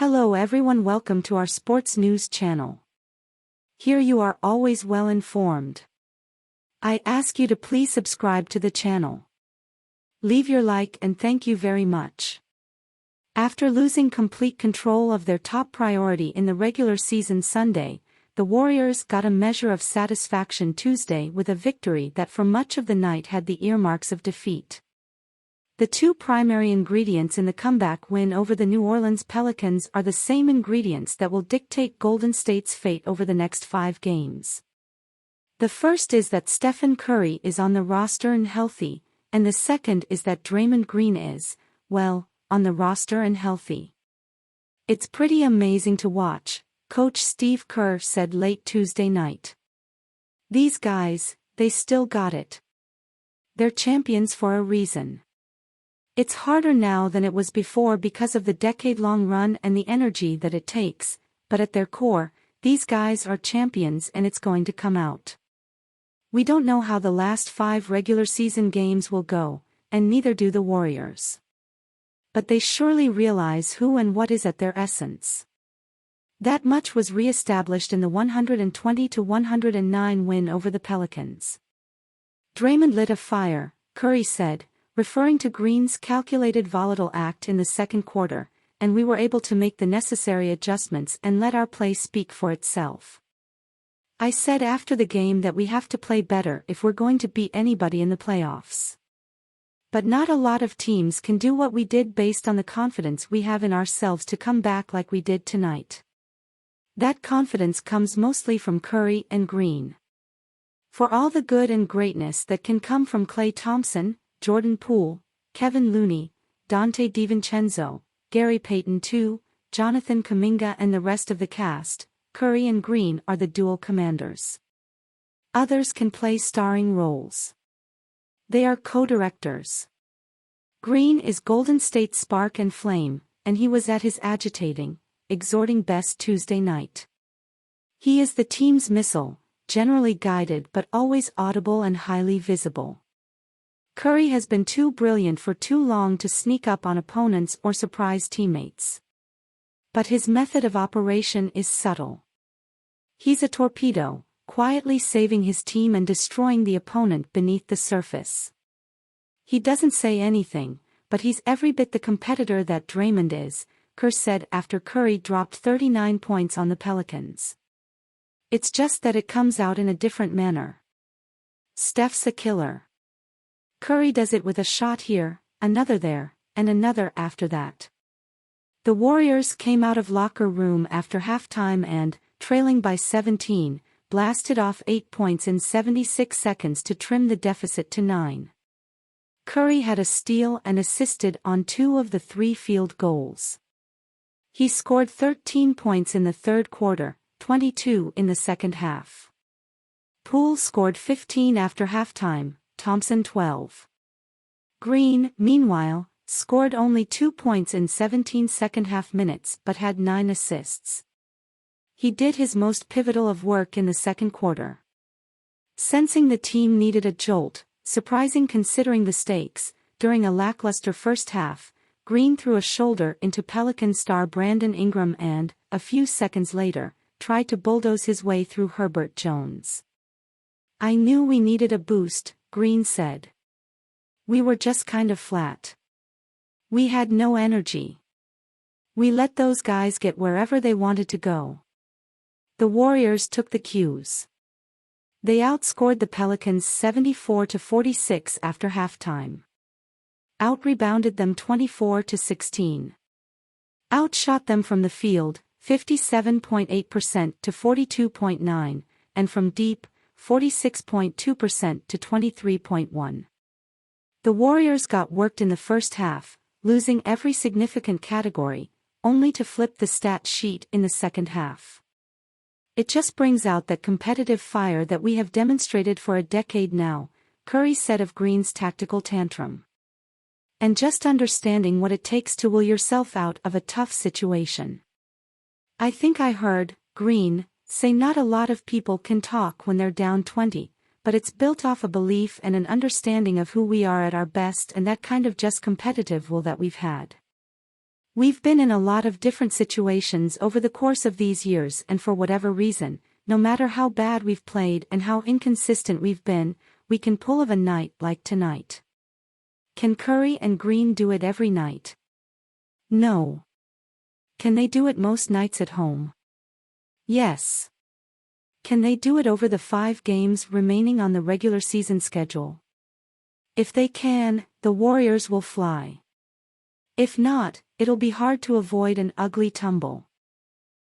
Hello everyone, welcome to our sports news channel. Here you are always well informed. I ask you to please subscribe to the channel. Leave your like and thank you very much. After losing complete control of their top priority in the regular season Sunday, the Warriors got a measure of satisfaction Tuesday with a victory that for much of the night had the earmarks of defeat. The two primary ingredients in the comeback win over the New Orleans Pelicans are the same ingredients that will dictate Golden State's fate over the next 5 games. The first is that Stephen Curry is on the roster and healthy, and the second is that Draymond Green is, well, on the roster and healthy. It's pretty amazing to watch, Coach Steve Kerr said late Tuesday night. These guys, they still got it. They're champions for a reason. It's harder now than it was before because of the decade-long run and the energy that it takes, but at their core, these guys are champions and it's going to come out. We don't know how the last 5 regular season games will go, and neither do the Warriors. But they surely realize who and what is at their essence. That much was re-established in the 120-109 win over the Pelicans. Draymond lit a fire, Curry said, referring to Green's calculated volatile act in the second quarter, and we were able to make the necessary adjustments and let our play speak for itself. I said after the game that we have to play better if we're going to beat anybody in the playoffs. But not a lot of teams can do what we did based on the confidence we have in ourselves to come back like we did tonight. That confidence comes mostly from Curry and Green. For all the good and greatness that can come from Klay Thompson, Jordan Poole, Kevin Looney, Dante DiVincenzo, Gary Payton II, Jonathan Kuminga and the rest of the cast, Curry and Green are the dual commanders. Others can play starring roles. They are co-directors. Green is Golden State's spark and flame, and he was at his agitating, exhorting best Tuesday night. He is the team's missile, generally guided but always audible and highly visible. Curry has been too brilliant for too long to sneak up on opponents or surprise teammates. But his method of operation is subtle. He's a torpedo, quietly saving his team and destroying the opponent beneath the surface. He doesn't say anything, but he's every bit the competitor that Draymond is, Kerr said after Curry dropped 39 points on the Pelicans. It's just that it comes out in a different manner. Steph's a killer. Curry does it with a shot here, another there, and another after that. The Warriors came out of locker room after halftime and, trailing by 17, blasted off 8 points in 76 seconds to trim the deficit to 9. Curry had a steal and assisted on 2 of the 3 field goals. He scored 13 points in the third quarter, 22 in the second half. Poole scored 15 after halftime, Thompson 12. Green, meanwhile, scored only 2 points in 17 second-half minutes but had 9 assists. He did his most pivotal of work in the second quarter. Sensing the team needed a jolt, surprising considering the stakes, during a lackluster first half, Green threw a shoulder into Pelican star Brandon Ingram and, a few seconds later, tried to bulldoze his way through Herbert Jones. "I knew we needed a boost," Green said. "We were just kind of flat. We had no energy. We let those guys get wherever they wanted to go." The Warriors took the cues. They outscored the Pelicans 74-46 after halftime. Out-rebounded them 24-16. Outshot them from the field, 57.8% to 42.9%, and from deep, 46.2% to 23.1%. The Warriors got worked in the first half, losing every significant category, only to flip the stat sheet in the second half. It just brings out that competitive fire that we have demonstrated for a decade now, Curry said of Green's tactical tantrum. And just understanding what it takes to will yourself out of a tough situation. "I think I heard Green say not a lot of people can talk when they're down 20, but it's built off a belief and an understanding of who we are at our best and that kind of just competitive will that we've had. We've been in a lot of different situations over the course of these years, and for whatever reason, no matter how bad we've played and how inconsistent we've been, we can pull off a night like tonight. Can Curry and Green do it every night? No. Can they do it most nights at home? Yes. Can they do it over the 5 games remaining on the regular season schedule? If they can, the Warriors will fly. If not, it'll be hard to avoid an ugly tumble.